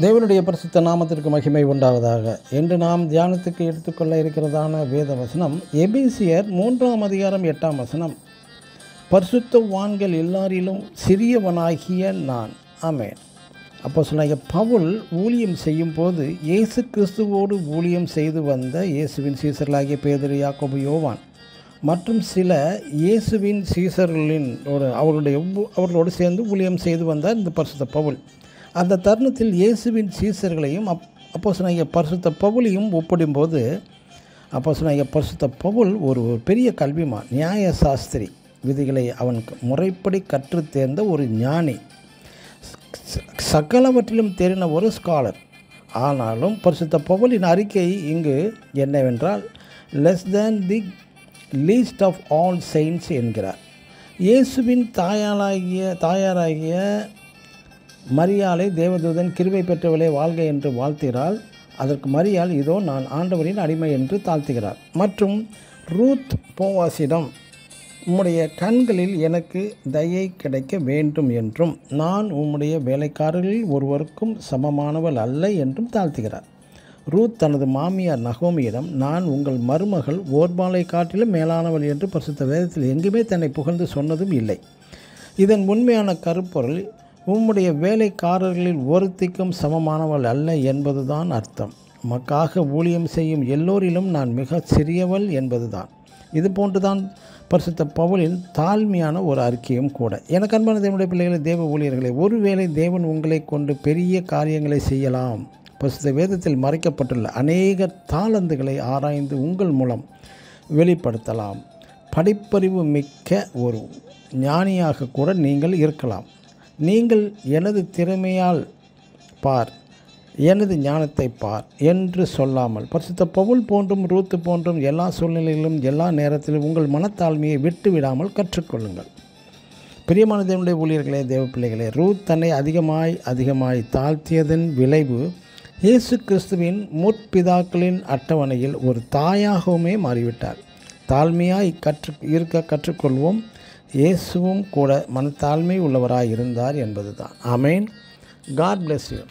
தேவனுடைய பரிசுத்த நாமத்திற்கு மகிமை உண்டாவதாக. என்று நாம் தியானத்துக்கு எடுத்துக்கொள்ள இருக்கிறதான வேத வசனம் எபேசியர் 3:8. பரிசுத்தவான்கள் எல்லாரிலும் சிறியவனாகிய நான். ஆமென். அப்போஸ்தலனாகிய பவுல் ஊழியம் செய்யும் போது இயேசு கிறிஸ்துவோடு ஊழியம் செய்து வந்த இயேசுவின் சீசர்களாகிய பேதுரு, யாக்கோபு, யோவான் மற்றும் சில இயேசுவின் சீசர்களின் அவர்களோடு சேர்ந்து ஊழியம் செய்து வந்தார் இந்த பரிசுத்த பவுல். அந்த தருணத்தில் இயேசுவின் சீசர்களையும் அப்போஸ்தலனாகிய பரிசுத்த பவுலையும் ஒப்பிடும்போது அப்போஸ்தலனாகிய பரிசுத்த பவுல் ஒரு பெரிய கல்விமான், நியாய சாஸ்திரி, விதிகளை அவனுக்கு முறைப்படி கற்றுத் தேர்ந்த ஒரு ஞானி, சகலவற்றிலும் தெரிந்த ஒரு ஸ்காலர். ஆனாலும் பரிசுத்த பவுலின் அறிக்கை இங்கு என்னவென்றால், less than the least of all saints என்கிறார். இயேசுவின் தாயாராகிய மரியாளை தேவதூதன் கிருபை பெற்றவளே வாழ்க என்று வாழ்த்துகிறாள். அதற்கு மரியாள், இதோ நான் ஆண்டவரின் அடிமை என்று தாழ்த்துகிறார். மற்றும் ரூத் போவாசிடம், உம்முடைய கண்களில் எனக்கு தயை கிடைக்க வேண்டும் என்றும் நான் உம்முடைய வேலைக்காரர்களில் ஒருவருக்கும் சமமானவள் அல்ல என்றும் தாழ்த்துகிறார். ரூத் தனது மாமியார் நகோமியிடம், நான் உங்கள் மருமகள் ஓர்பாலை காட்டிலும் மேலானவள் என்று பரிசுத்த வேதத்தில் எங்குமே தன்னை புகழ்ந்து சொன்னதும் இல்லை. இதன் உண்மையான கருப்பொருள், உம்முடைய வேலைக்காரர்களில் ஒருத்திக்கும் சமமானவள் அல்ல என்பதுதான் அர்த்தம். மக்காக ஊழியம் செய்யும் எல்லோரிலும் நான் மிக சிறியவள் என்பதுதான். இது போன்றுதான் பரிசுத்த பவுலின் தாழ்மையான ஒரு அறிக்கையும் கூட. எனக்கு அன்பான தேவனுடைய பிள்ளைகளை, தேவ ஊழியர்களை, ஒருவேளை தேவன் உங்களை கொண்டு பெரிய காரியங்களை செய்யலாம். பரிசுத்த வேதத்தில் மறைக்கப்பட்டுள்ள அநேக தாளந்துகளை ஆராய்ந்து உங்கள் மூலம் வெளிப்படுத்தலாம். படிப்பறிவு மிக்க ஒரு ஞானியாக கூட நீங்கள் இருக்கலாம். நீங்கள் எனது திறமையால் பார், எனது ஞானத்தை பார் என்று சொல்லாமல், பரிசுத்த பவுல் போன்றும் ரூத்து போன்றும் எல்லா சூழ்நிலைகளிலும் எல்லா நேரத்திலும் உங்கள் மனத்தாழ்மையை விட்டு விடாமல் கற்றுக்கொள்ளுங்கள். பிரியமான தேவனுடைய ஊழியர்களே, தேவ பிள்ளைகளே, ரூத் தன்னை அதிகமாய் தாழ்த்தியதன் விளைவு இயேசு கிறிஸ்துவின் முற்பிதாக்களின் அட்டவணையில் ஒரு தாயாகவுமே மாறிவிட்டார். தாழ்மையாய் இருக்க கற்றுக்கொள்வோம். இயேசுவும் கூட மனத்தாழ்மை உள்ளவராய் இருந்தார் என்பதுதான். ஆமென். God bless you.